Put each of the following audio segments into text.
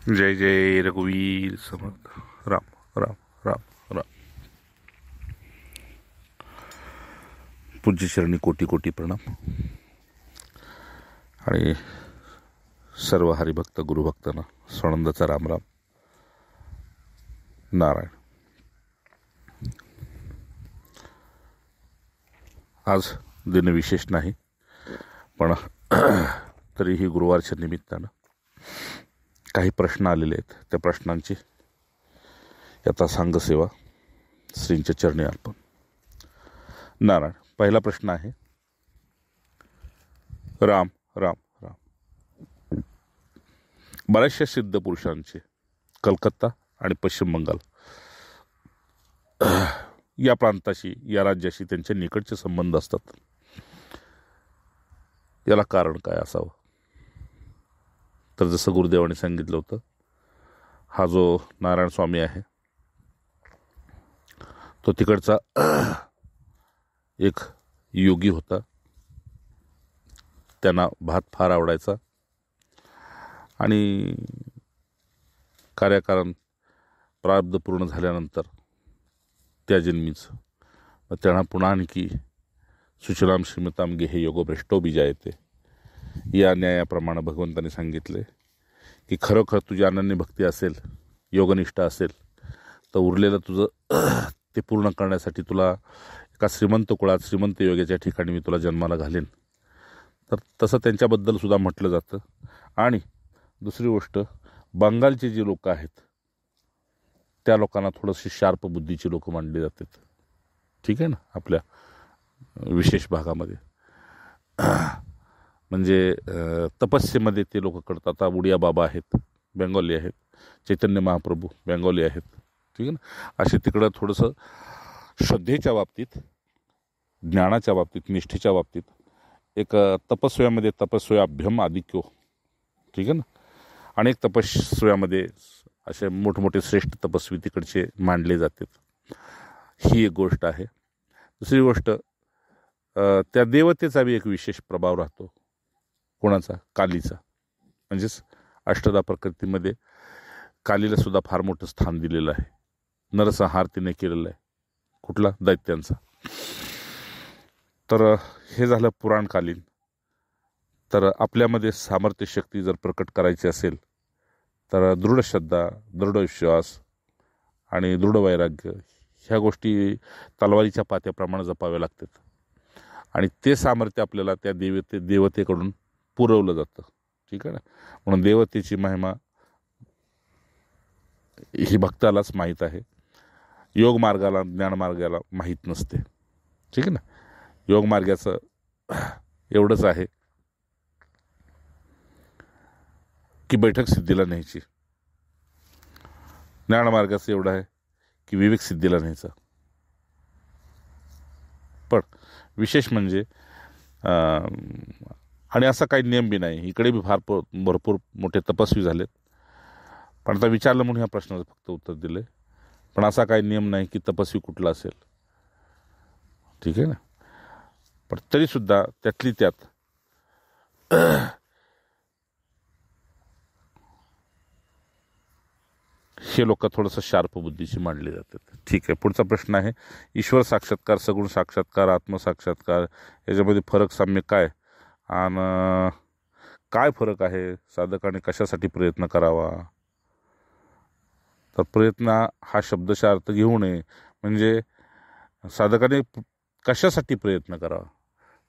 जय जय रघुवीर समर्थ. राम राम राम राम. पूज्य चरणी कोटी कोटी प्रणाम. आणि सर्व हरिभक्त गुरुभक्तांना स्वानंदाचा राम राम. नारायण. आज दिन विशेष नाही, पण तरीही गुरुवारच्या निमित्तानं काही प्रश्न आलेले आहेत. त्या प्रश्नांची यथा सांगसेवा श्रींच्या चरणी अर्पण. नारायण. पहिला प्रश्न आहे, राम राम राम. बऱ्याचशा सिद्ध पुरुषांचे कलकत्ता आणि पश्चिम बंगाल या प्रांताशी, या राज्याशी त्यांचे निकटचे संबंध असतात. याला कारण काय असावं? तर जसं गुरुदेवाने सांगितलं होतं, हा जो नारायण स्वामी आहे तो तिकडचा एक योगी होता. त्यांना भात फार आवडायचा आणि कार्यकारण प्रारब्ध पूर्ण झाल्यानंतर त्या जन्मीच त्यांना पुन्हा आणखी सुचलाम श्रीमताम गेहे योगो भ्रष्टो बीजायते या न्यायाप्रमाणे भगवंतांनी सांगितले की खरोखर तुझी अनन्य भक्ती असेल, योगनिष्ठा असेल, तर उरलेलं तुझं ते पूर्ण करण्यासाठी तुला एका श्रीमंत कुळात, श्रीमंत योग्याच्या ठिकाणी मी तुला जन्माला घालेन. तर तसं त्यांच्याबद्दल सुद्धा म्हटलं जातं. आणि दुसरी गोष्ट, बंगालचे जे लोक आहेत त्या लोकांना थोडंशी शार्प बुद्धीची लोक मानली जातात. ठीक आहे ना. आपल्या विशेष भागामध्ये म्हणजे तपस्येमध्ये ते लोक करतात. आता उडिया बाबा आहेत, बेंगोली आहेत. चैतन्य महाप्रभू बेंगोली आहेत. ठीक आहे ना. असे तिकडं थोडंसं श्रद्धेच्या बाबतीत, ज्ञानाच्या बाबतीत, निष्ठेच्या बाबतीत एक तपस्व्यामध्ये तपस्व्याभ्यम आधिक्यो. ठीक आहे ना. अनेक तपस्व्यामध्ये असे मोठमोठे श्रेष्ठ तपस्वी तिकडचे मांडले जातात. ही एक गोष्ट आहे. दुसरी गोष्ट, त्या देवतेचा बी एक विशेष प्रभाव राहतो. कोणाचा? कालीचा. म्हणजेच अष्टदा प्रकृतीमध्ये कालीला सुद्धा फार मोठं स्थान दिलेलं आहे. नरसंहार तिने केलेला आहे. कुठला? दैत्यांचा. तर हे झालं पुराणकालीन. तर आपल्यामध्ये सामर्थ्य शक्ती जर प्रकट करायची असेल तर दृढ श्रद्धा, दृढ विश्वास आणि दृढ वैराग्य ह्या गोष्टी तलवारीच्या पात्याप्रमाणे जपाव्या लागतात. आणि ते सामर्थ्य आपल्याला त्या देवतेकडून पुरवलं जातं. ठीक आहे ना. म्हणून देवतेची महिमा ही भक्तालाच माहीत आहे. योग मार्गाला, ज्ञानमार्गाला माहीत नसते. ठीक आहे ना. योग मार्गाचं एवढंच आहे की बैठक सिद्धीला न्यायची. ज्ञानमार्गाचं एवढं आहे की विवेक सिद्धीला न्यायचा. पण विशेष म्हणजे आणि असा काही नियम बी नाही. इकडे बी भरपूर मोठे तपस्वी झालेत. पण आता विचारलं म्हणून ह्या प्रश्नाचं फक्त उत्तर दिलं. पण असा काही नियम नाही की तपस्वी कुठला असेल. ठीक आहे ना. पण तरीसुद्धा त्यातली त्यात हे लोक थोडंसं शार्प बुद्धीची मांडली जातात. ठीक आहे. पुढचा प्रश्न आहे, ईश्वर साक्षात्कार, सगुण साक्षात्कार, आत्मसाक्षात्कार याच्यामध्ये फरक, साम्य काय? आणि काय फरक आहे? साधकाने कशासाठी प्रयत्न करावा? तर प्रयत्न हा शब्दशः अर्थ घेऊ नये. म्हणजे साधकाने कशासाठी प्रयत्न करावा?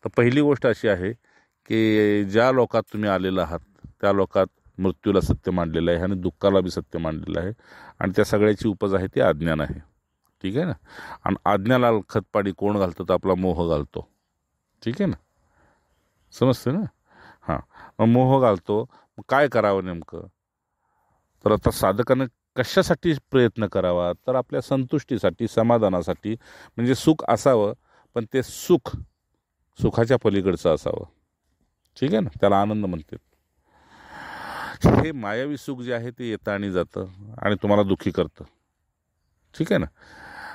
तर पहिली गोष्ट अशी आहे की ज्या लोकात तुम्ही आलेला आहात त्या लोकात मृत्यूला सत्य मांडलेलं आहे आणि दुःखाला बी सत्य मांडलेलं आहे. आणि त्या सगळ्याची उपज आहे ते अज्ञान आहे. ठीक आहे ना. आणि अज्ञानाला खतपाणी कोण घालतं? तर आपला मोह घालतो. ठीक आहे ना. समजते ना. हां. मग मोह घालतो. मग काय करावं नेमकं? तर आता साधकानं कशासाठी प्रयत्न करावा? तर आपल्या संतुष्टीसाठी, समाधानासाठी. म्हणजे सुख असावं, पण ते सुखाच्या पलीकडचं असावं. ठीक आहे ना. त्याला आनंद म्हणतात. हे मायावी सुख जे आहे ते येतं आणि जातं आणि तुम्हाला दुःखी करतं. ठीक आहे ना.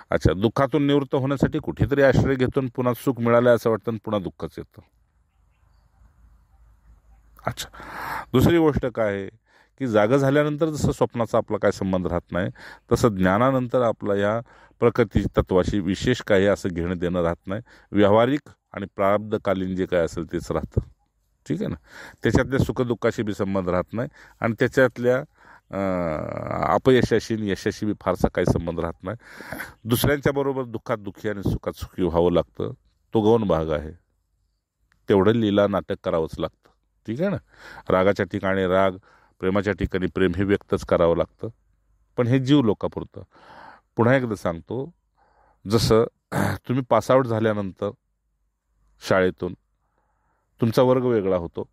अच्छा, दुःखातून निवृत्त होण्यासाठी कुठेतरी आश्रय घेतो, पुन्हा सुख मिळालं असं वाटतं, पुन्हा दुःखच येतं. अच्छा, दुसरी गोष्ट काय आहे की जागं झाल्यानंतर जसं स्वप्नाचा आपला काय संबंध राहत नाही, तसं ज्ञानानंतर आपला या प्रकृती तत्वाशी विशेष काही असं घेणं देणं राहत नाही. व्यावहारिक आणि प्रारब्धकालीन जे काय असेल तेच राहतं. ठीक आहे ना. त्याच्यातल्या सुखदुःखाशी बी संबंध राहत नाही आणि त्याच्यातल्या अपयशाशी आणि यशाशी बी फारसा काही संबंध राहत नाही. दुसऱ्यांच्या बरोबर दुःखात दुःखी आणि सुखात सुखी व्हावं लागतं. तो गौण भाग आहे. तेवढं लीला नाटक करावंच लागतं. ठीक आहे ना. रागाच्या ठिकाणी राग, प्रेमाच्या ठिकाणी प्रेम हे व्यक्तच करावं लागतं. पण हे जीव लोकापुरतं. पुन्हा एकदा सांगतो, जसं तुम्ही पासआउट झाल्यानंतर शाळेतून तुमचा वर्ग वेगळा होतो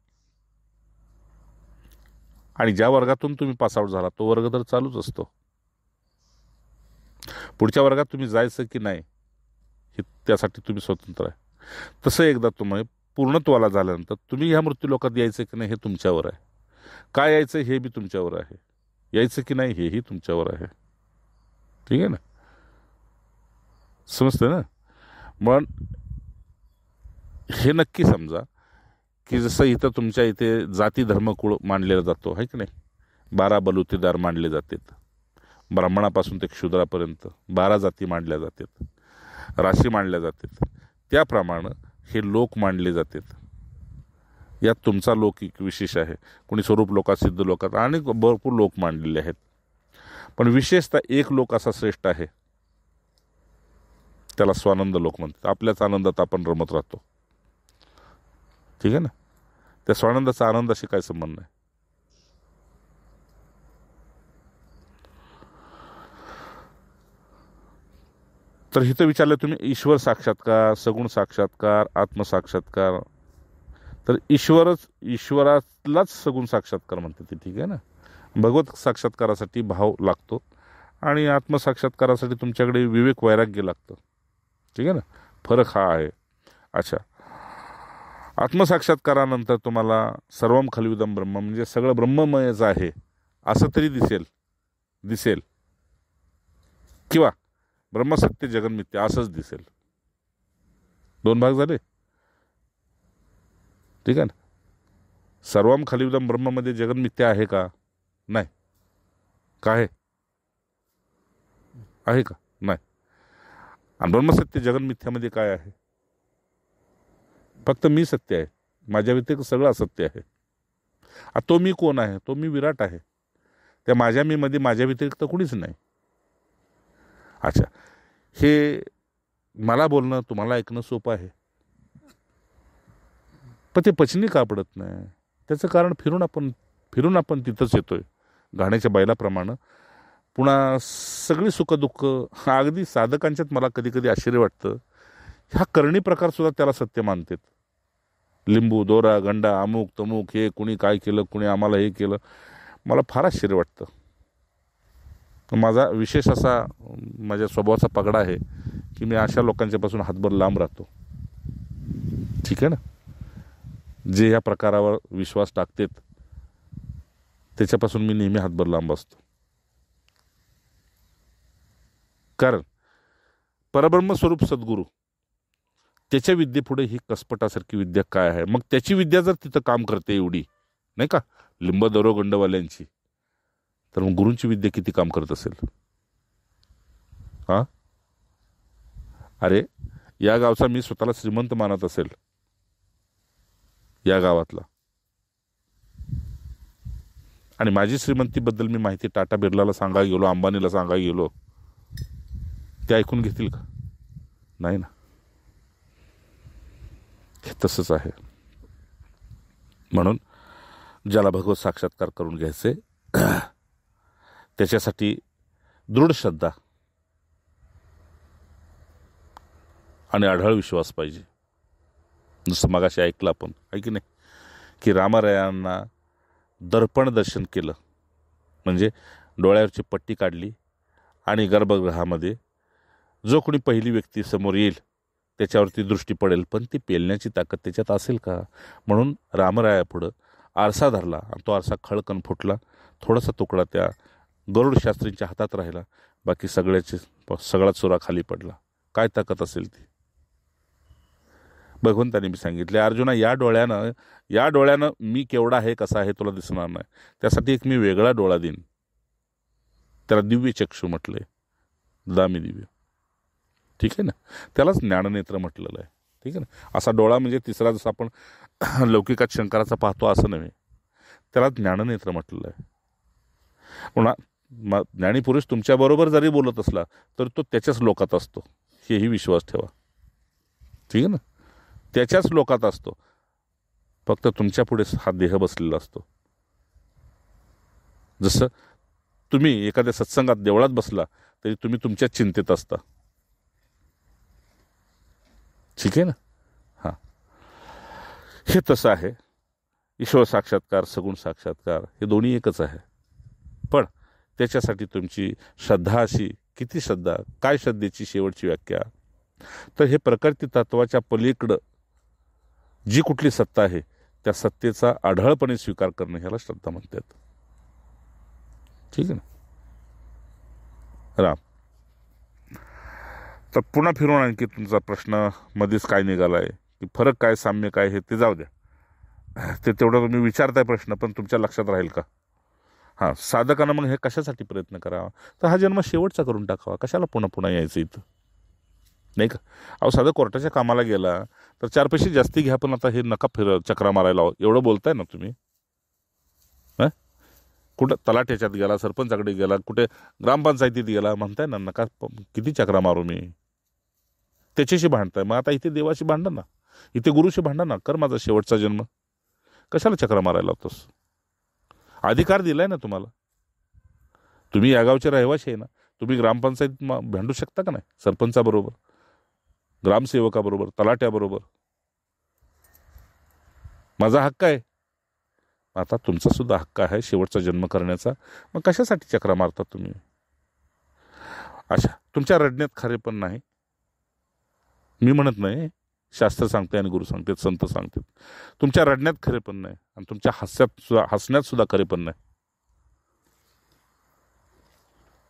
आणि ज्या वर्गातून तुम्ही पासआउट झाला तो वर्ग तर चालूच असतो. पुढच्या वर्गात तुम्ही जायचं की नाही हे त्यासाठी तुम्ही स्वतंत्र आहे. तसं एकदा तुम्ही पूर्णत्वाला झाल्यानंतर तुम्ही ह्या मृत्यूलोकात यायचं की नाही हे तुमच्यावर आहे. काय यायचं हे बी तुमच्यावर आहे. यायचं की नाही हेही तुमच्यावर आहे. ठीक आहे ना. समजतं ना. मग हे नक्की समजा की जसं इथं तुमच्या इथे जाती धर्मकुळ मांडलेला जातो आहे की नाही. 12 बलुतेदार मांडले जातात. ब्राह्मणापासून ते क्षुद्रापर्यंत 12 जाती मांडल्या जातात, राशी मांडल्या जातात. त्याप्रमाणे हे लोक मांडले जातात. यात तुमचा लोक एक विशेष आहे. कोणी स्वरूप लोकात, सिद्ध लोकात आणि भरपूर लोक मांडलेले आहेत. पण विशेषतः एक लोक असा श्रेष्ठ आहे, त्याला स्वानंद लोक म्हणतात. आपल्याच आनंदात आपण रमत राहतो. ठीक आहे ना. त्या स्वानंदाचा आनंदाशी काय संबंध नाही. तर इथं विचारलं तुम्ही ईश्वर साक्षात्कार, सगुण साक्षात्कार, आत्मसाक्षात्कार. तर ईश्वरालाच सगुण साक्षात्कार म्हणते ते. ठीक आहे ना. भगवत साक्षात्कारासाठी भाव लागतो आणि आत्मसाक्षात्कारासाठी तुमच्याकडे विवेक वैराग्य लागतं. ठीक आहे ना. फरक हा आहे. अच्छा. आत्मसाक्षात्कारानंतर तुम्हाला सर्वम खलविदम ब्रह्म म्हणजे सगळं ब्रह्ममयच आहे असं तरी दिसेल किंवा ब्रह्मसत्य जगन्मिथ्या असंच दिसेल. 2 भाग झाले. ठीक आहे ना. सर्वम खलविदम ब्रह्ममध्ये जगन्मिथ्या आहे का? नाही. काय आहे का? नाही. आणि ब्रह्मसत्य जगन्मिथ्यामध्ये काय आहे? फक्त मी सत्य आहे. माझ्या व्यतिरिक्त सगळं असत्य आहे. तो मी कोण आहे? तो मी विराट आहे. त्या माझ्या मी मध्ये माझ्या व्यतिरिक्त कुणीच नाही. अच्छा. हे मला बोलणं तुम्हाला ऐकणं सोपं आहे, पण ते पचनी का पडत नाही? त्याचं कारण फिरून आपण तिथंच येतोय गाण्याच्या बैलाप्रमाणे. पुन्हा सगळी सुखदुःख अगदी साधकांच्यात मला कधी कधी आश्चर्य वाटतं. ह्या करणी प्रकारसुद्धा त्याला सत्य मानतात. लिंबू, दोरा, गंडा, अमुक तमुक, हे कुणी काय केलं, कुणी आम्हाला हे केलं. मला फार आश्चर्य वाटतं. माझा विशेष असा माझ्या स्वभावाचा पगडा आहे की मी अशा लोकांच्यापासून हातभर लांब राहतो. ठीक आहे ना. जे या प्रकारावर विश्वास टाकतात त्याच्यापासून मी नेहमी हातभर लांब असतो. कारण परब्रह्म स्वरूप सद्गुरू त्याच्या विद्येपुढे ही कसपटासारखी विद्या काय आहे? मग त्याची विद्या जर तिथं काम करते एवढी नाही का लिंब दरो गंडवाल्यांची, तर मग गुरूंची विद्या किती काम करत असेल? हा. अरे या गावचा मी स्वतःला श्रीमंत मानत असेल, या गावातला, आणि माझी श्रीमंतीबद्दल मी माहिती टाटा बिर्लाला सांगायला गेलो, अंबानीला सांगायला गेलो, ते ऐकून घेतील का? नाही ना. हे तसंच आहे. म्हणून ज्याला भगवत साक्षात्कार करून घ्यायचे त्याच्यासाठी दृढ श्रद्धा आणि आढळ विश्वास पाहिजे. जसं मगाशी ऐकलं आपण, आहे की नाही, की रामरायांना दर्पण दर्शन केलं म्हणजे डोळ्यावरची पट्टी काढली आणि गर्भगृहामध्ये जो कोणी पहिली व्यक्ती समोर येईल त्याच्यावरती दृष्टी पडेल, पण ती पेलण्याची ताकद त्याच्यात असेल का? म्हणून रामरायापुढं आरसा धरला आणि तो आरसा खळकन फुटला. थोडासा तुकडा त्या गरुड शास्त्रींच्या हातात राहिला, बाकी सगळा चुरा खाली पडला. काय ताकद असेल ती? भगवंताने मी सांगितले, अर्जुना या डोळ्यानं मी केवढा आहे कसा आहे तुला दिसणार नाही. त्यासाठी एक मी वेगळा डोळा देईन, त्याला दिव्य चक्षु म्हटलंय, दामी दिव्य. ठीक आहे ना, त्यालाच ज्ञाननेत्र म्हटलेलं आहे. ठीक आहे ना. असा डोळा म्हणजे तिसरा जसा आपण लौकिकात शंकराचा पाहतो असं नव्हे, त्याला ज्ञाननेत्र म्हटलेलं आहे. पुन्हा ज्ञानीपुरुष तुमच्याबरोबर जरी बोलत असला तर तो त्याच्याच लोकात असतो, हेही विश्वास ठेवा. ठीक आहे ना, त्याच्याच लोकात असतो, फक्त तुमच्या पुढे हा देह बसलेला असतो. जसं तुम्ही एखाद्या सत्संगात देवळात बसला तरी तुम्ही तुमच्याच चिंतेत असता. ठीक आहे ना. हां, हे तसं आहे. ईश्वर साक्षात्कार, सगुण साक्षात्कार हे दोन्ही एकच आहे. पण त्याच्यासाठी तुमची श्रद्धा अशी, किती श्रद्धा, काय श्रद्धेची शेवटची व्याख्या, तर हे प्रकृती तत्वाच्या पलीकडं जी कुठली सत्ता आहे त्या सत्तेचा आढळपणे स्वीकार करणं ह्याला श्रद्धा म्हणतात. ठीक आहे ना. राम. तर पुन्हा फिरून आणखी तुमचा प्रश्न मध्येच काय निघाला आहे की फरक काय, साम्य काय, हे ते जाऊ द्या, ते तेवढं तुम्ही विचारताय प्रश्न, पण तुमच्या लक्षात राहील का? हां, साधकानं मग हे कशासाठी प्रयत्न करावा, तर हा जन्म शेवटचा करून टाकावा. कशाला पुन्हा पुन्हा यायचं इथं, नाही का? अहो, साधं कोर्टाच्या कामाला गेला तर 4 पैसे जास्ती घ्या, पण आता हे नका चक्रा मारायला एवढं बोलताय ना तुम्ही. हां, कुठं तलाठ्याच्यात गेला, सरपंचाकडे गेला, कुठे ग्रामपंचायतीत गेला, म्हणताय ना नका किती चक्रा मारू मी, त्याच्याशी भांडताय. मग आता इथे देवाशी भांडा ना, इथे गुरुशी भांडा ना, कर माझा शेवटचा जन्म. कशाला चक्रा मारायला होतोस? अधिकार दिलाय ना तुम्हाला, तुम्ही या गावचे रहिवाशी आहे ना, तुम्ही ग्रामपंचायत भांडू शकता का नाही? सरपंचाबरोबर, ग्रामसेवकाबरोबर, तलाट्याबरोबर. माझा हक्क आहे. आता तुमचा सुद्धा हक्क आहे शेवटचा जन्म करण्याचा. मग कशासाठी चक्रा मारता तुम्ही? अशा तुमच्या रडण्यात खरे पण नाही, मी म्हणत नाही, शास्त्र सांगते आणि गुरु सांगते, संत सांगतात. तुमच्या रडण्यात खरे पण नाही आणि तुमच्या हसण्यात सुद्धा खरे पण नाही.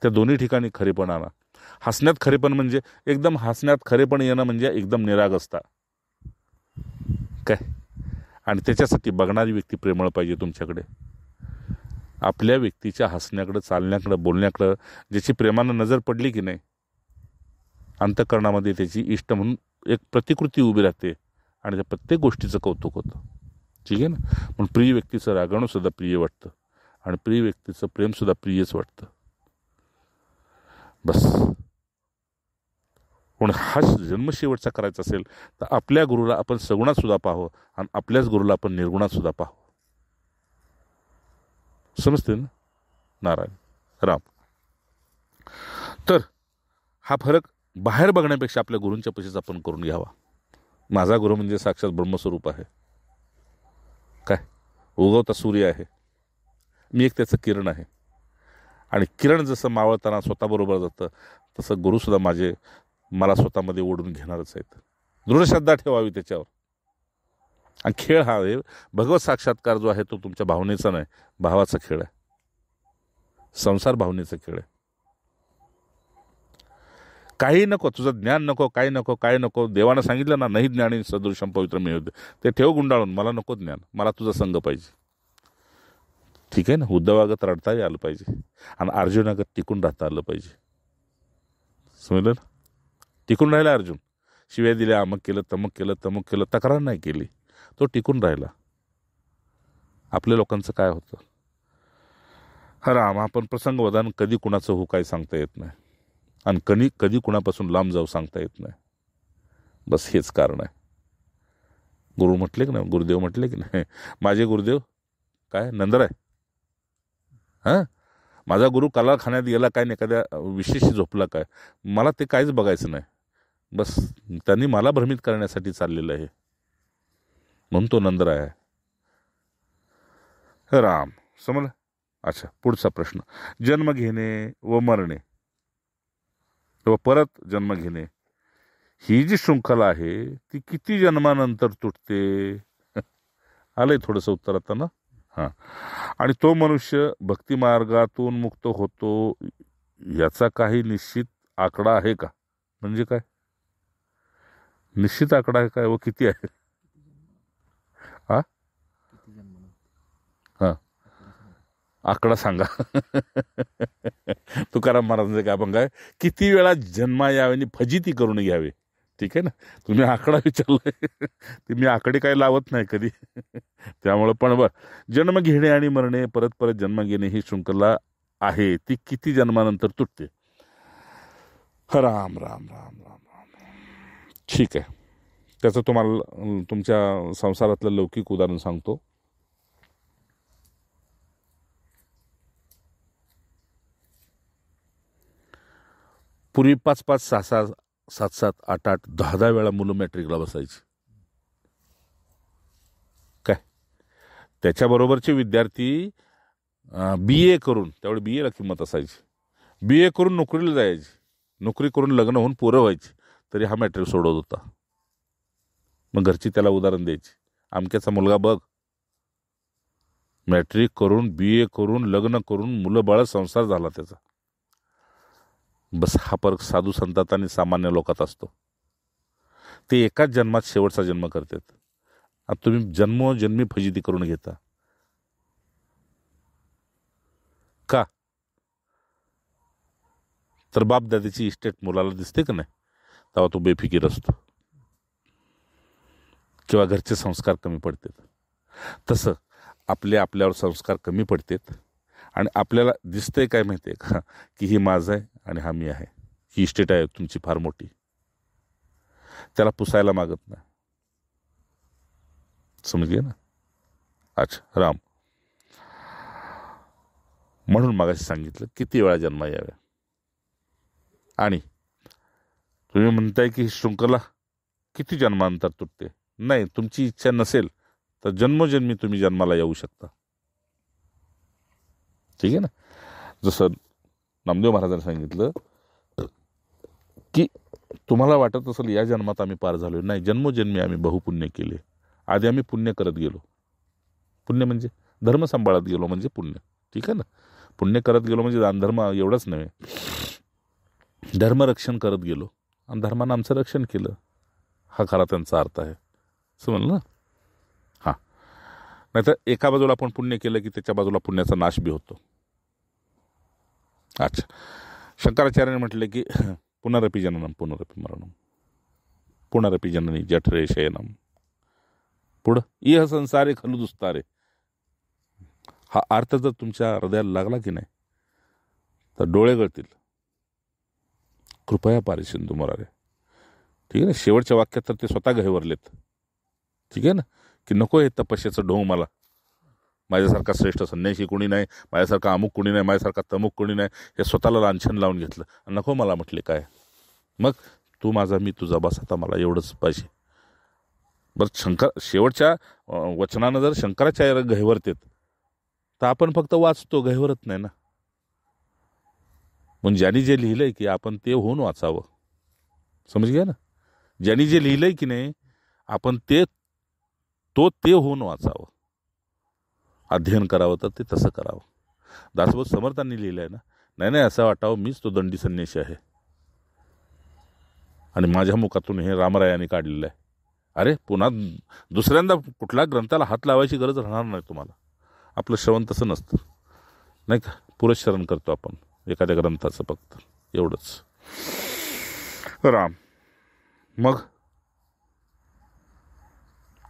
त्या दोन्ही ठिकाणी खरेपण आणा. हसण्यात खरेपण म्हणजे एकदम हसण्यात खरेपण येणं म्हणजे एकदम निरागसता काय, आणि त्याच्यासाठी बघणारी व्यक्ती प्रेमळ पाहिजे तुमच्याकडे. आपल्या व्यक्तीच्या हसण्याकडं, चालण्याकडं, बोलण्याकडं ज्याची प्रेमानं नजर पडली की नाही, अंतःकरणामध्ये त्याची इष्ट म्हणून एक प्रतिकृती उभी राहते आणि त्या प्रत्येक गोष्टीचं कौतुक होतं. ठीक आहे ना. पण प्रिय व्यक्तीचं रागवणं सुद्धा प्रिय वाटतं आणि प्रिय व्यक्तीचं प्रेमसुद्धा प्रियच वाटतं. बस. पण हा जन्म शेवटचा करायचा असेल तर आपल्या गुरुला आपण सगुणात सुद्धा पाहावं आणि आपल्याच गुरुला आपण निर्गुणात सुद्धा पाहावं. समजते ना. नारायण राम. तर हा फरक बाहेर बघण्यापेक्षा आपल्या गुरूंच्या पशीच आपण करून घ्यावा. माझा गुरु म्हणजे साक्षात ब्रह्मस्वरूप आहे, काय उगवता सूर्य आहे, मी एक त्याचं किरण आहे. आणि किरण जसं मावळताना स्वतःबरोबर जातं तसं गुरुसुद्धा मला स्वतःमध्ये ओढून घेणारच आहेत. दृढ श्रद्धा ठेवावी त्याच्यावर. आणि खेळ हा आहे, भगवत साक्षात्कार जो आहे तो तुमच्या भावनेचा नाही, भावाचा खेळ आहे, संसार भावनेचा खेळ आहे. काही नको, तुझं ज्ञान नको, काही नको, काय नको. देवानं सांगितलं ना, नाही ज्ञानी सदृशम पवित्र मी होते, ते ठेव गुंडाळून. मला नको ज्ञान, मला तुझा संग पाहिजे. ठीक आहे ना. उद्धवागत रडताही आलं पाहिजे आणि अर्जुनागत टिकून राहता आलं पाहिजे. समजलं ना. टिकून राहिला अर्जुन, शिव्या दिल्या, अमक केलं, तमक केलं, तक्रार नाही केली, तो टिकून राहिला. आपल्या लोकांचं काय होतं, हा राम, आपण प्रसंगवधान कधी कुणाचं हो काय सांगता येत नाही आणि कधी कुणापासून लांब जाऊ सांगता येत नाही. बस हेच कारण आहे. गुरु म्हटले की नाही, गुरुदेव म्हटले की नाही, माझे गुरुदेव काय नंदर आहे. हां, माझा गुरु कलाखान्यात गेला काय, नाही एखाद्या विशेष झोपला काय, मला ते काहीच बघायचं नाही. बस त्यांनी मला भ्रमित करण्यासाठी चाललेलं आहे, म्हणून तो नंदर आहे. राम. समजलं. अच्छा, पुढचा प्रश्न. जन्म घेणे व मरणे व परत जन्म घेणे ही जी शृंखला आहे ती किती जन्मानंतर तुटते? आलंय थोडंसं उत्तर आता ना. हां. आणि तो मनुष्य भक्तिमार्गातून मुक्त होतो याचा काही निश्चित आकडा आहे का? म्हणजे काय, निश्चित आकडा आहे काय व किती आहे? हा हां आकडा सांगा. तुकाराम महाराजांचं काय आपण काय, किती वेळा जन्मा यावे आणि फजिती करून घ्यावे. ठीक आहे ना, तुम्ही आकडा विचारलाय ते मी आकडे काय लावत नाही कधी. त्यामुळं पण जन्म घेणे आणि मरणे, परत परत जन्म घेणे ही शृंखला आहे, ती किती जन्मानंतर तुटते. राम राम राम राम राम. ठीक आहे, त्याचं तुम्हाला तुमच्या संसारातलं लौकिक उदाहरण सांगतो. पूर्वी 5-5, 6-6, 7-7, 8-8, 10-10 वेळा मुलं मॅट्रिकला बसायची. काय त्याच्याबरोबरचे विद्यार्थी BA करून, त्यावेळी BAला किंमत असायची, BA करून नोकरीला जायची, नोकरी करून लग्न होऊन पोरं व्हायची, तरी हा मॅट्रिक सोडवत होता. मग घरची त्याला उदाहरण द्यायची, अमक्याचा मुलगा बघ, मॅट्रिक करून BA करून लग्न करून मुलं बाळ संसार झाला त्याचा. बस हा फरक साधू संतात आणि सामान्य लोकात असतो. ते एकाच जन्मात शेवटचा जन्म करतात. आता तुम्ही जन्मोजन्मी फजिती करून घेता का? तर बाप दादाची इस्टेट मुलाला दिसते का नाही, तेव्हा तो बेफिकीर असतो किंवा घरचे संस्कार कमी पडतात. तसं आपल्यावर संस्कार कमी पडतात आणि आपल्याला दिसतंय काय माहिती आहे का, की ही माझं आहे आणि हा मी आहे, ही इस्टेट आहे तुमची फार मोठी, त्याला पुसायला मागत नाही. समजले ना? अच्छा राम, म्हणून मागाशी सांगितलं किती वेळा जन्म याव्या. आणि तुम्ही म्हणताय की ही शृंखला किती जन्मांतर तुटते. नाही, तुमची इच्छा नसेल तर जन्मोजन्मी तुम्ही जन्माला येऊ शकता. ठीक आहे ना? जसं नामदेव महाराजांनी सांगितलं की तुम्हाला वाटत असेल या जन्मात आम्ही पार झालो, नाही, जन्मोजन्मी आम्ही बहुपुण्य केले. आधी आम्ही पुण्य करत गेलो. पुण्य म्हणजे धर्म सांभाळत गेलो म्हणजे पुण्य. ठीक आहे ना? पुण्य करत गेलो म्हणजे दानधर्म एवढंच नव्हे, धर्मरक्षण करत गेलो आणि धर्मानं आमचं रक्षण केलं, हा खरा त्यांचा अर्थ आहे. समजलं ना? हां, नाहीतर एका बाजूला आपण पुण्य केलं की त्याच्या बाजूला पुण्याचा नाश बी होतो. अच्छा, शंकराचार्याने म्हटले की पुनरपि जननम पुनरपि मरणम पुनरपि जननी जठरे शयनम, पुढं इह संसारे खलु दुस्तारे. हा अर्थ जर तुमच्या हृदयाला लागला की नाही तर डोळे गळतील. कृपया पारी सिंधू मोरारे. ठीक आहे ना? शेवटच्या वाक्यात तर ते स्वतः घाईवरलेत. ठीक आहे ना? की नको हे तपस्याचं ढोंग मला, माझ्यासारखा श्रेष्ठ संन्यासी कोणी नाही, माझ्यासारखा अमुक कोणी नाही, माझ्यासारखा तमुक कोणी नाही, हे स्वतःला लांछन लावून घेतलं. नको मला म्हटले काय, मग तू माझा मी तुझा, बस आता मला एवढंच पाहिजे. बरं, शेवटच्या वचनानं जर शंकराचार्य घाईवरतेत तर आपण फक्त वाचतो, घाईवरत नाही ना. पण ज्यांनी जे लिहिलंय की आपण ते होऊन वाचावं. समज घ्या ना? ज्यांनी जे लिहिलंय की नाही आपण ते होऊन वाचावं, अध्ययन करावं, तर ते तसं करावं. दासबोध समर्थांनी लिहिलं आहे ना, नाही असं वाटावं मीच तो दंडी संन्यासी आहे आणि माझ्या मुखातून हे रामरायाने काढलेलं आहे. अरे, पुन्हा दुसऱ्यांदा कुठल्या ग्रंथाला हात लावायची गरज राहणार नाही तुम्हाला. आपलं श्रवण तसं नसतं, नाही का? पुरश्चरण करतो आपण एखाद्या ग्रंथाचं, फक्त एवढंच. राम, मग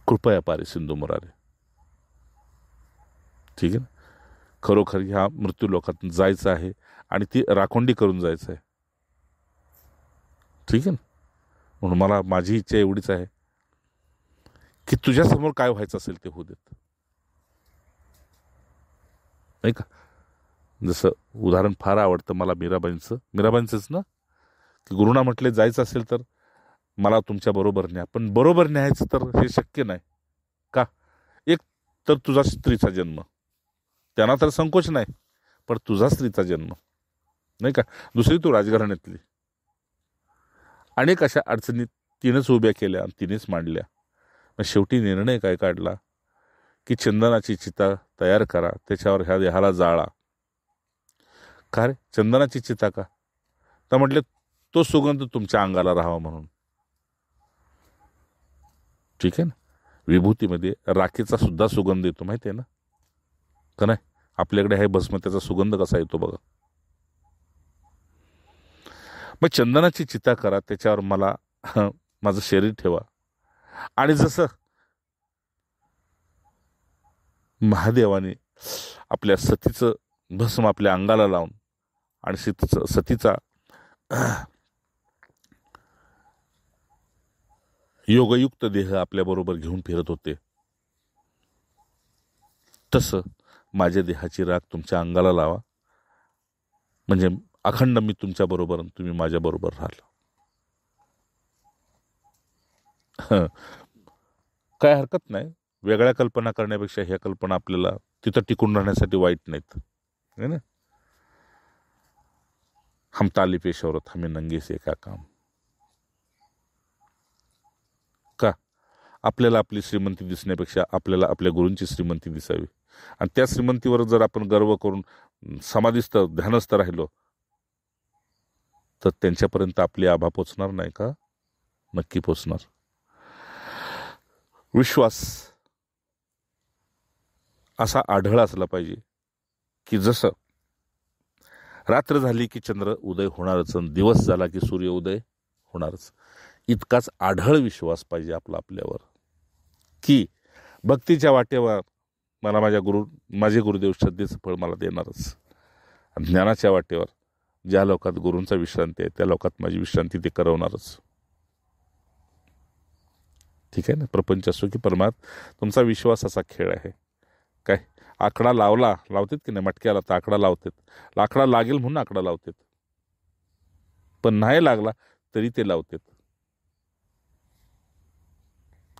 कृपया पारे सिंधू मुरारे. ठीक आहे ना? खरोखर ह्या मृत्यू लोकात जायचं आहे आणि ती राखोंडी करून जायचं आहे. ठीक आहे ना? म्हणून मला माझी इच्छा एवढीच आहे की तुझ्यासमोर काय व्हायचं असेल ते होऊ देत, नाही का? जसं उदाहरण फार आवडतं मला मीराबाईंचंच ना, की गुरुना म्हटले जायचं असेल तर मला तुमच्या बरोबर न्या, पण बरोबर न्यायचं तर हे शक्य नाही का? एक तर तुझा स्त्रीचा जन्म, त्यांना तर संकोच नाही, पण तुझा स्त्रीचा जन्म, नाही का? दुसरी तू राजघराण्यातली. अनेक अशा अडचणी तिनंच उभ्या केल्या आणि तिनेच मांडल्या. मग शेवटी निर्णय काय काढला की चंदनाची चिता तयार करा, त्याच्यावर ह्या देहाला जाळा. का रे, चंदनाची चिता का? तर म्हटले तो सुगंध तुमच्या अंगाला राहावा म्हणून. ठीक आहे ना. विभूतीमध्ये राखेचा सुद्धा सुगंध येतो, माहिती आहे ना का नाही? आपल्याकडे आहे भस्म, त्याचा सुगंध कसा येतो बघा. मग चंदनाची चिता करा, त्याच्यावर मला माझं शरीर ठेवा. आणि जसं महादेवाने आपल्या सतीचं भस्म आपल्या अंगाला लावून आणि सतीचा योगयुक्त देह आपल्याबरोबर घेऊन फिरत होते, तसं माझ्या देहाची राख तुमच्या अंगाला लावा. म्हणजे अखंड मी तुमच्या बरोबर, तुम्ही माझ्या बरोबर राहाल. काय हरकत नाही. वेगळ्या कल्पना करण्यापेक्षा ह्या कल्पना आपल्याला तिथं टिकून राहण्यासाठी वाईट नाहीत, है ना. हम ताली पेशवरत हमें नंगे से क्या काम. का आपल्याला आपली श्रीमंती दिसण्यापेक्षा आपल्याला आपल्या गुरूंची श्रीमंती दिसावी. आणि त्या श्रीमंतीवर जर आपण गर्व करून समाधीस्थ ध्यानस्थ राहिलो तर त्यांच्यापर्यंत आपली आभा पोचणार नाही का? नक्की पोचणार. विश्वास असा आढळ असला पाहिजे की जसं रात्र झाली की चंद्र उदय होणारच, दिवस झाला की सूर्य उदय होणारच. इतकाच आढळ विश्वास पाहिजे आपला आपल्यावर, की भक्तीच्या वाटेवर मला माझे गुरुदेव श्रद्धेचं फळ मला देणारच. ज्ञानाच्या वाटेवर ज्या लोकात गुरूंचा विश्रांती आहे त्या लोकात माझी विश्रांती ते करवणारच. ठीक आहे ना. प्रपंच असो की परमार्थ, तुमचा विश्वास असा खेळ आहे. काय आकडा लावतात की नाही, मटक्याला तर आकडा लावतात. आकडा लागेल म्हणून आकडा लावतात, पण नाही लागला तरी ते लावतात,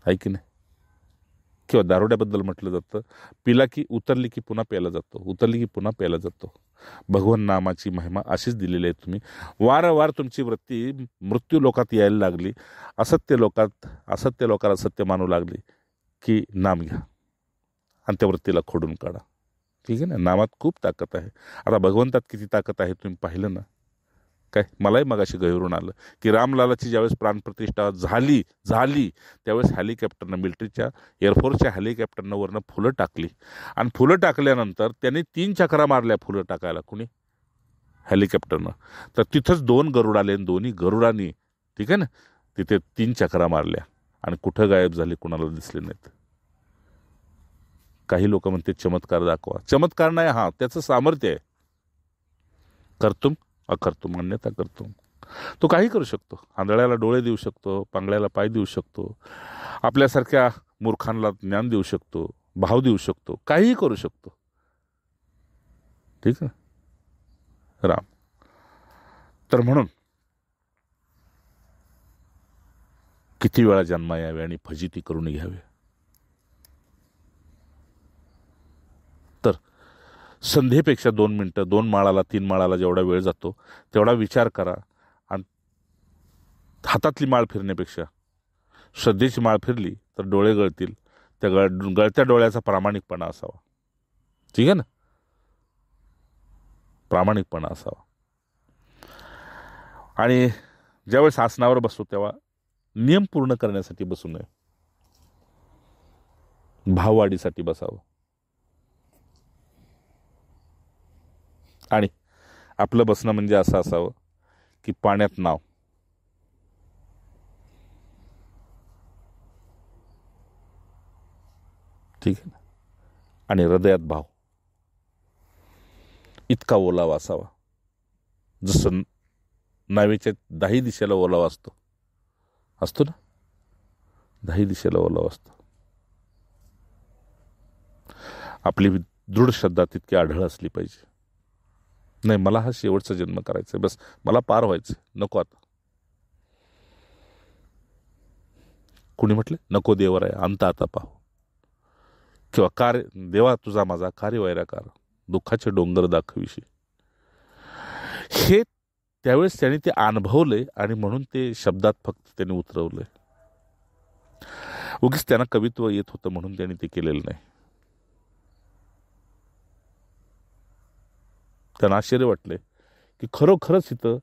आहे की नाही. किंवा दारुड्याबद्दल म्हटलं जातं, पिला की उतरली की पुन्हा प्यायला जातो, उतरली की पुन्हा प्यायला जातो. भगवान नामाची महिमा अशीच दिलेली आहे. तुम्ही वारंवार तुमची वृत्ती मृत्यू लोकात यायला लागली, असत्य लोकात असत्य मानू लागली की नाम घ्या आणि त्या वृत्तीला खोडून काढा. ठीक आहे ना. नामात खूप ताकद आहे. आता भगवंतात किती ताकद आहे तुम्ही पाहिलं ना. काय मलाही मगाशी गहिरून आलं की रामलालाची ज्यावेळेस प्राणप्रतिष्ठा झाली त्यावेळेस हेलिकॉप्टरनं, मिलिटरीच्या एअरफोर्सच्या हेलिकॉप्टरनं वरनं फुलं टाकली. आणि फुलं टाकल्यानंतर त्यांनी 3 चकरा मारल्या फुलं टाकायला. कुणी? हेलिकॉप्टरनं. तर तिथंच 2 गरुड आले, दोन्ही गरुडांनी, ठीक आहे ना, तिथे 3 चकरा मारल्या आणि कुठं गायब झाले, कुणाला दिसले नाहीत. काही लोक म्हणते चमत्कार दाखवा. चमत्कार नाही, हा त्याचं सामर्थ्य आहे. कर्तुम अकर्तुम, अन्यथा कर्तुम. तो काही करू शकतो. आंधळ्याला डोळे देऊ शकतो, पांगळ्याला पाय देऊ शकतो, आपल्यासारख्या मूर्खांना ज्ञान देऊ शकतो, भाव देऊ शकतो, काहीही करू शकतो. ठीक आहे राम. तर म्हणून किती वेळा जन्मा यावे आणि फजिती करून घ्यावे. तर संध्येपेक्षा 2 मिनटं, 2 माळाला 3 माळाला जेवढा वेळ जातो तेवढा विचार करा. आणि हातातली माळ फिरण्यापेक्षा श्रद्धेची माळ फिरली तर डोळे गळतील. त्या गळत्या डोळ्याचा प्रामाणिकपणा असावा. ठीक आहे ना. प्रामाणिकपणा असावा. आणि ज्यावेळेस आसनावर बसतो तेव्हा नियम पूर्ण करण्यासाठी बसू नये, भाववाढीसाठी बसावं. आणि आपलं बसणं म्हणजे असं असावं की पाण्यात नाव, ठीक आहे ना, आणि हृदयात भाव इतका ओलावा असावा. जसं नावेच्या 10 दिशेला ओलावा असतो ना, 10 दिशेला ओलावा असतो. आपली दृढ श्रद्धा तितकी आढळ असली पाहिजे. नाही, मला हा शेवटचा जन्म करायचा आहे, बस मला पार व्हायचं, नको आता. कुणी म्हटलं नको देवराय अंत आता पाहू, किंवा कार्य देवा तुझा माझा कार्यवैराकार दुःखाचे डोंगर दाखविशी. हे त्यावेळेस त्याने ते अनुभवले आणि म्हणून ते शब्दात फक्त त्याने उतरवले. उगीच त्यांना कवित्व येत होतं म्हणून त्यांनी ते केलेलं नाही. त्यांना आश्चर्य वाटले की खरोखरच इथं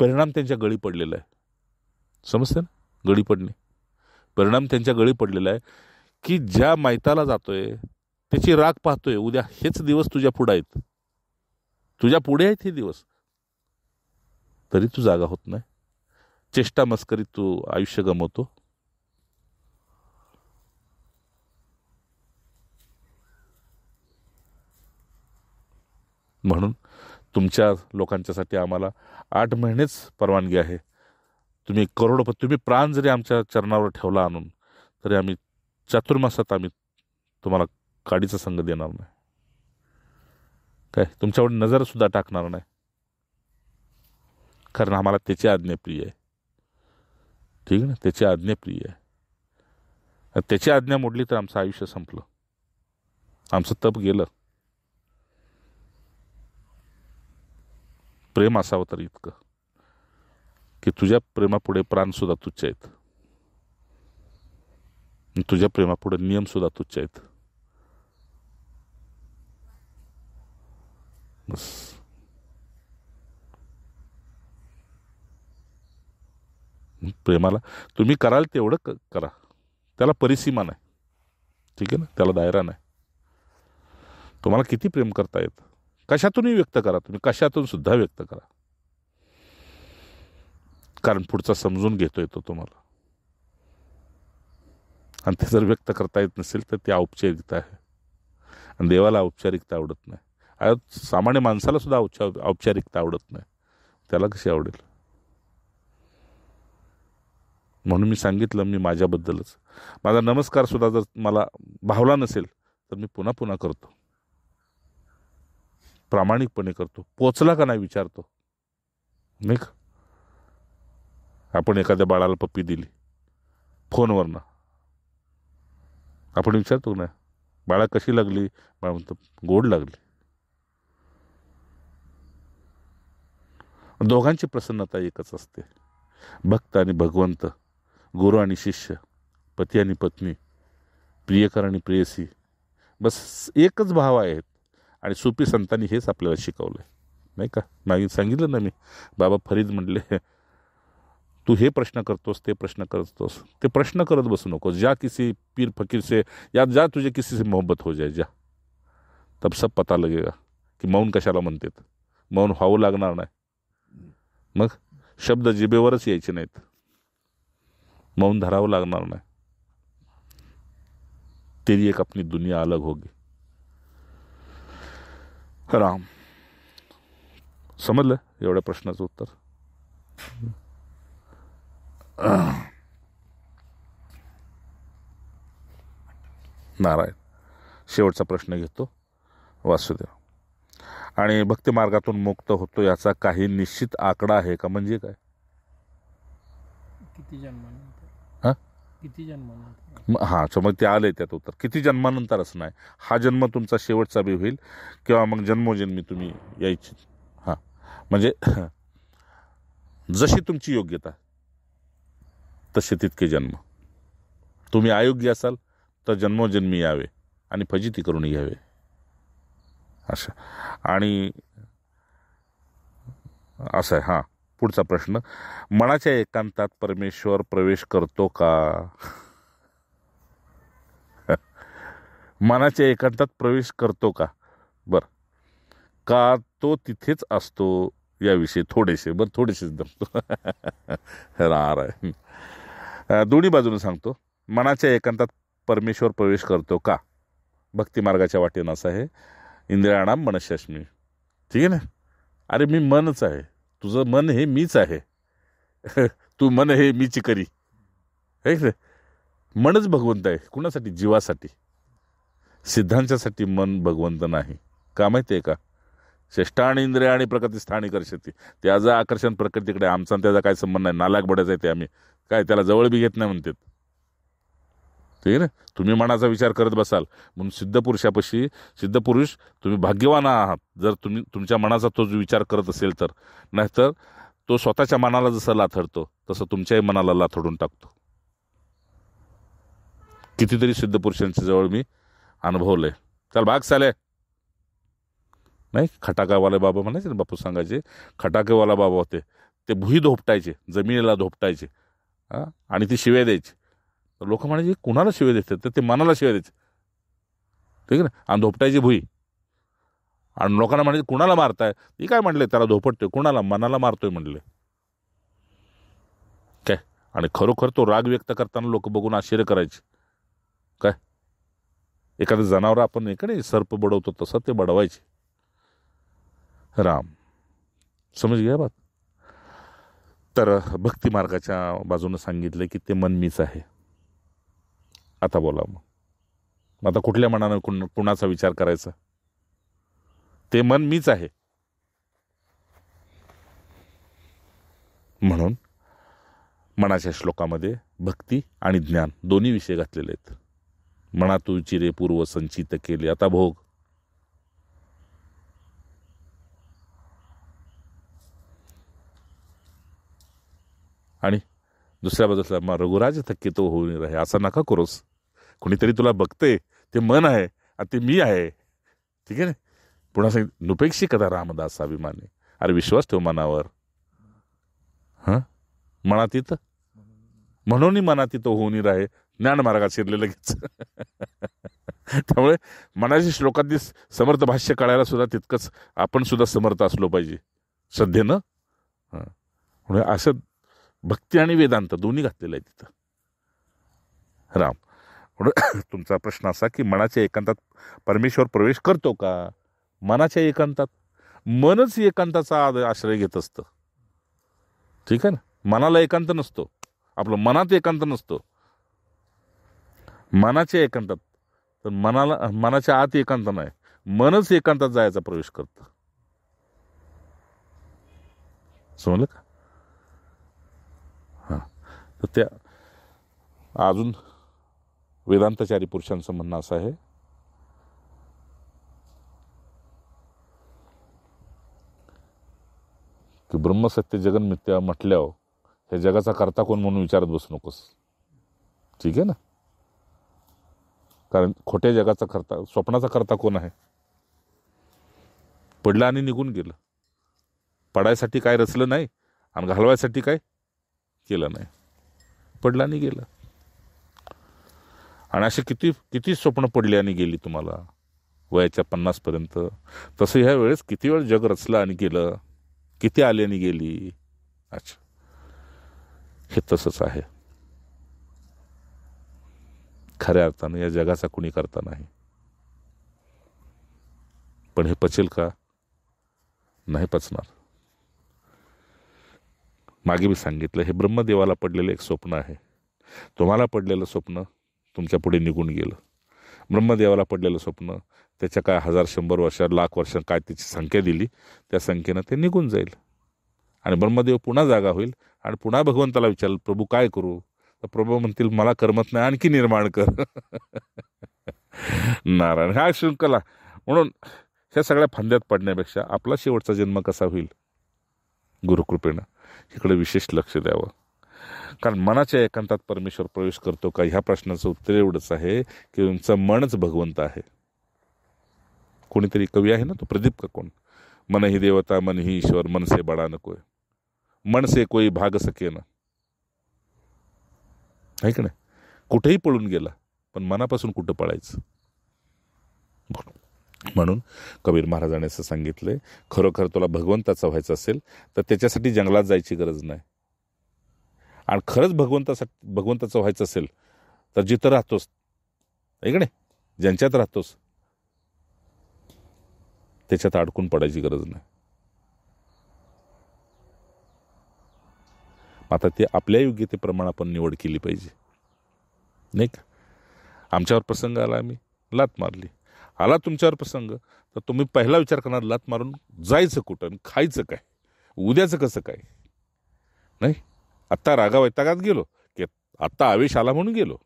परिणाम त्यांच्या गळी पडलेला आहे. समजतं ना, गळी पडणे, परिणाम त्यांच्या गळी पडलेला आहे की ज्या मैताला जातोय त्याची राग पाहतोय. उद्या हेच दिवस तुझ्या पुढे आहेत, तुझ्या पुढे आहेत हे दिवस, तरी तू जागा होत नाही. चेष्टा मस्करीत तू आयुष्य गमवतो. म्हणून तुमच्या लोकांच्यासाठी आम्हाला 8 महिनेच परवानगी आहे. तुम्ही करोडपती, तुम्ही प्राण जरी आमच्या चरणावर ठेवला आणून, तरी आम्ही चातुर्मासात आम्ही तुम्हाला काडीचा संग देणार नाही. काय तुमच्यावर नजरसुद्धा टाकणार नाही, कारण आम्हाला त्याची आज्ञा प्रिय आहे. ठीक आहे ना, त्याची आज्ञा प्रिय आहे. त्याची आज्ञा मोडली तर आमचं आयुष्य संपलं, आमचं तप गेलं. प्रेम असावं तर इतकं की तुझ्या प्रेमापुढे प्राणसुद्धा तुच्छ आहेत, तुझ्या प्रेमापुढे नियमसुद्धा तुच्छ आहेत. बस प्रेमाला तुम्ही कराल तेवढं करा, त्याला परिसीमा नाही. ठीक आहे ना, त्याला दायरा नाही. तुम्हाला किती प्रेम करता येतं, कशातूनही व्यक्त करा, तुम्ही कशातून सुद्धा व्यक्त करा, कारण पुढचा समजून घेतोय तो तुम्हाला. आणि ते जर व्यक्त करता येत नसेल तर ती औपचारिकता आहे, आणि देवाला औपचारिकता आवडत नाही. सामान्य माणसाला सुद्धा औपचारिकता आवडत नाही, त्याला कशी आवडेल. म्हणून मी सांगितलं, मी माझ्याबद्दलच, माझा नमस्कार सुद्धा जर मला भावला नसेल तर मी पुन्हा पुन्हा करतो, प्रामाणिकपणे करतो. पोचला का नाही विचारतो, नाही का. आपण एखाद्या बाळाला पप्पी दिली फोनवरनं, आपण विचारतो ना, बाळा कशी लागली, बाळा म्हणतो गोड लागली. दोघांची प्रसन्नता एकच असते. भक्त आणि भगवंत, गुरु आणि शिष्य, पती आणि पत्नी, प्रियकर आणि प्रेयसी, बस एकच भाव आहेत. आणि सुफी संतांनी हेच आपल्याला शिकवलं आहे, नाही का. मागे सांगितलं ना मी, बाबा फरीद म्हणले, तू हे प्रश्न करतोस, ते प्रश्न करतोस, ते प्रश्न करत बसू नको. जा किसी पीर फकीर से, या जा तुझे किसी से मोहब्बत हो जाए, जा, तब सब पता लगेगा की मौन कशाला म्हणतात. मौन व्हावं लागणार नाही, मग शब्द जिभेवरच यायचे नाहीत, मौन धरावं लागणार नाही. तेरी एक अपनी दुनिया अलग होगी. राम. समजलं एवढ्या प्रश्नाचं उत्तर. नारायण. शेवटचा प्रश्न घेतो. वासुदेव. आणि भक्ती मार्गातून मुक्त होतो याचा काही निश्चित आकडा आहे का, म्हणजे काय, किती जन्मानंतर, हां किती जन्मानंतर. हां, मग ते आले त्यात उत्तर. किती जन्मानंतरच नाही, हा जन्म तुमचा शेवटचा बी होईल किंवा मग जन्मोजन्मी तुम्ही यायची. हां, म्हणजे जशी तुमची योग्यता तसे तितके जन्म. तुम्ही अयोग्य असाल तर जन्मोजन्मी यावे आणि फजिती करून घ्यावे, असं. आणि असं आहे. हां, पुढचा प्रश्न, मनाच्या एकांतात परमेश्वर प्रवेश करतो का. मनाच्या एकांतात प्रवेश करतो का, बरं, का तो तिथेच असतो याविषयी थोडेसेच दमतो. रार आहे. दोन्ही बाजूने सांगतो. मनाच्या एकांतात परमेश्वर प्रवेश करतो का, भक्तिमार्गाच्या वाटेनं असं आहे. इंद्रियाणाम मनश्यास्मी. ठीक आहे ना. अरे मी मनच आहे, तुझं मन हे मीच आहे. तू मन हे मीच करी, हे मनच भगवंत आहे. कुणासाठी, जीवासाठी. सिद्धांच्यासाठी मन भगवंत नाही. का माहिती आहे का, चेष्टा इंद्रिय आणि प्रकृती स्थानी करशती. त्याचं आकर्षण प्रकृतीकडे, आमचा आणि त्याचा काय संबंध नाही. नालायक बडायचं आहे ते आम्ही, काय त्याला जवळ बी घेत नाही म्हणतात. ठीक आहे ना. तुम्ही मनाचा विचार करत बसाल म्हणून सिद्धपुरुषापाशी, सिद्धपुरुष तुम्ही भाग्यवान आहात जर तुम्ही तुमच्या मनाचा तो जो विचार करत असेल तर. नाहीतर तो स्वतःच्या मनाला जसं लाथडतो तसं तुमच्याही मनाला लाथडून टाकतो. कितीतरी सिद्धपुरुषांच्या जवळ मी अनुभवलंय. चल भाग साले, नाही, खटाकावाले बाबा म्हणायचे ना, बापू सांगायचे, खटाकेवाला बाबा होते. ते भुई धोपटायचे, जमिनीला धोपटायचे आणि ती शिव्या द्यायची. तर लोक म्हणायचे कुणाला शिव्या देतात, तर ते मनाला शिव्या द्यायचे, ठीक आहे ना, आणि धोपटायची भुई. आणि लोकांना म्हणायचे कुणाला मारताय, ती काय म्हणले त्याला धोपटतोय, कुणाला, मनाला मारतोय म्हणले काय. आणि खरोखर तो राग व्यक्त करताना लोक बघून आश्चर्य करायचे. काय एखादं जनावर आपण एखादे सर्प बडवतो तसं ते बडवायचे. राम समज घ्या बात. तर भक्ती मार्गाच्या बाजूनं सांगितलं की ते मन मीच आहे. आता बोला मग आता कुठल्या मनानं कुणाचा विचार करायचा, ते मन मीच आहे. म्हणून मनाच्या श्लोकामध्ये भक्ती आणि ज्ञान दोन्ही विषय घातलेले आहेत. मना तू चिरे पूर्व संचित केले, आता भोग. आणि दुसऱ्या बाजूला मग रघुराज थक्की तो होऊन राहे, असं नका करूस. कुणीतरी तुला बघते, ते मन आहे आणि ते मी आहे, ठीक आहे ना. पुन्हा सांगित नुपेक्षी कदा रामदास अभिमानी, अरे विश्वास ठेव मनावर. मनातीत म्हणून मनातीत होऊन राहे, ज्ञान मार्गात शिरले लगेच. त्यामुळे मनाच्या श्लोकातली समर्थ भाष्य कळायला सुद्धा तितकंच आपण सुद्धा समर्थ असलो पाहिजे श्रद्धेनं. म्हणजे असं भक्ती आणि वेदांत दोन्ही घातलेलं आहे तिथं. राम म्हणून तुमचा प्रश्न असा की मनाच्या एकांतात परमेश्वर प्रवेश करतो का. मनाच्या एकांतात मनच एकांताचा आश्रय घेत असतं, ठीक आहे ना. मनाला एकांत नसतो, आपलं मनात एकांत नसतो. मनाच्या एकांतात, तर मनाच्या आत एकांत नाही, मनच एकांतात जायचा प्रवेश करतं. समजलं का. तर त्या अजून वेदांतचारी पुरुषांचं म्हणणं असं आहे की ब्रह्मसत्य जगन मिथ्या म्हटल्यावर ह्या जगाचा करता कोण म्हणून विचारत बसू नकोस, ठीक आहे ना. कारण खोट्या जगाचा करता, स्वप्नाचा करता कोण आहे. पडलं आणि निघून गेलं. पडायसाठी काय रचलं नाही आणि घालवायसाठी काय केलं नाही, पडलं आणि गेलं. आणि असे किती किती स्वप्न पडली आणि गेली तुम्हाला वयाच्या 50 पर्यंत. तसं ह्या वेळेस किती वेळ जग रचलं आणि गेलं, किती आली आणि गेली. अच्छा, हे तसंच आहे. खऱ्या अर्थानं या जगाचा कुणी करता नाही. पण हे पचेल का, नाही पचणार. मागे मी सांगितलं हे ब्रह्मदेवाला पडलेलं एक स्वप्न आहे. तुम्हाला पडलेलं स्वप्न तुमच्या पुढे निघून गेलं. ब्रह्मदेवाला पडलेलं स्वप्न त्याच्या काय 1000-100 वर्ष, लाख वर्ष काय त्याची संख्या दिली, त्या संख्येनं ते निघून जाईल. आणि ब्रह्मदेव पुन्हा जागा होईल आणि पुन्हा भगवंताला विचारेल प्रभू काय करू. तर प्रभू म्हणतील मला करमत नाही, आणखी निर्माण कर. नारायण ह्या शृंखला. म्हणून ह्या सगळ्या फंद्यात पडण्यापेक्षा आपला शेवटचा जन्म कसा होईल गुरुकृपेनं इकडे विशेष लक्ष द्यावं. कारण मनाच्या एकांतात परमेश्वर प्रवेश करतो का, ह्या प्रश्नाचं उत्तर एवढंच आहे की तुमचं मनच भगवंत आहे. कोणीतरी कवी आहे ना, तो प्रदीप का कोण, मन ही देवता मन ही ईश्वर मन से बडा नकोय, मन से कोई भाग सके ना. आहे का नाही. कुठेही पळून गेला पण मनापासून कुठं पळायचं. म्हणून कबीर महाराजांनी असं सांगितलंय, खरोखर तुला भगवंताचं व्हायचं असेल तर त्याच्यासाठी जंगलात जायची गरज नाही. आणि खरंच भगवंताचं व्हायचं असेल तर जिथं राहतोस, आहे का नाही, ज्यांच्यात राहतोस त्याच्यात अडकून पडायची गरज नाही. आता ते आपल्या योग्यतेप्रमाणे आपण निवड केली पाहिजे, नाही का. आमच्यावर प्रसंग आला, आम्ही लात मारली. आला तुमच्यावर प्रसंग तर तुम्ही पहिला विचार करणार लात मारून जायचं कुठं, खायचं काय, उद्याचं कसं काय. नाही, आत्ता रागा वैतागात गेलो की आत्ता आवेश आला म्हणून गेलो,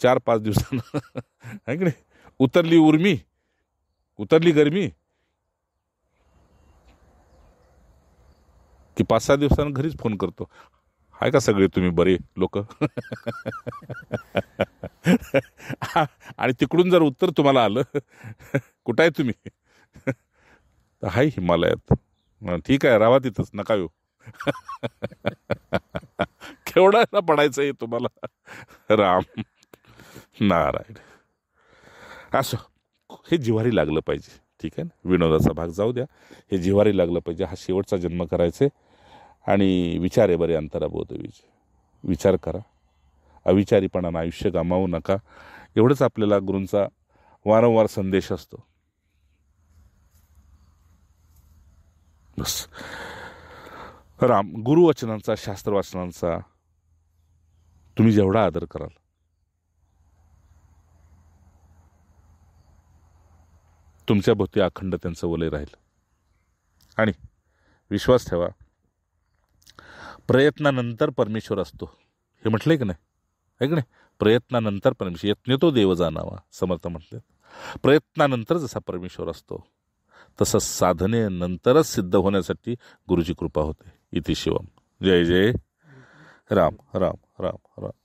4-5 दिवसानं आहे की नाही उतरली उर्मी, उतरली गरमी की 5-6 दिवसानं घरीच फोन करतो, आहे का सगळे तुम्ही बरे लोक. आणि तिकडून जर उत्तर तुम्हाला आलं कुठं आहे तुम्ही, तर हाय हिमालयात, ठीक आहे राहा तिथंच, नका येऊ. केवढा पडायचं आहे तुम्हाला. राम नारायण. असं हे जिव्हारी लागलं पाहिजे. ठीक आहे ना, विनोदाचा भाग जाऊ द्या, हे जिव्हारी लागलं पाहिजे. हा शेवटचा जन्म करायचे आणि विचार आहे बरे अंतराबोध विचार करा. अविचारीपणानं आयुष्य गमावू नका. एवढंच आपल्याला गुरूंचा वारंवार संदेश असतो. बस राम. गुरुवचनांचा, शास्त्रवाचनांचा तुम्ही जेवढा आदर कराल तुमच्या भोवती अखंड त्यांचं वलय राहील. आणि विश्वास ठेवा, प्रयत्नानंतर परमेश्वर असतो. हे म्हटलंय की नाही, आहे की नाही? प्रयत्नानंतर परमेश्वर, यत्नेतो देव जाणावा, समर्थ म्हटले. प्रयत्नानंतर जसा परमेश्वर असतो तसं साधनेनंतरच सिद्ध होण्यासाठी गुरुची कृपा होते. इति शिवम. जय जय राम राम राम राम.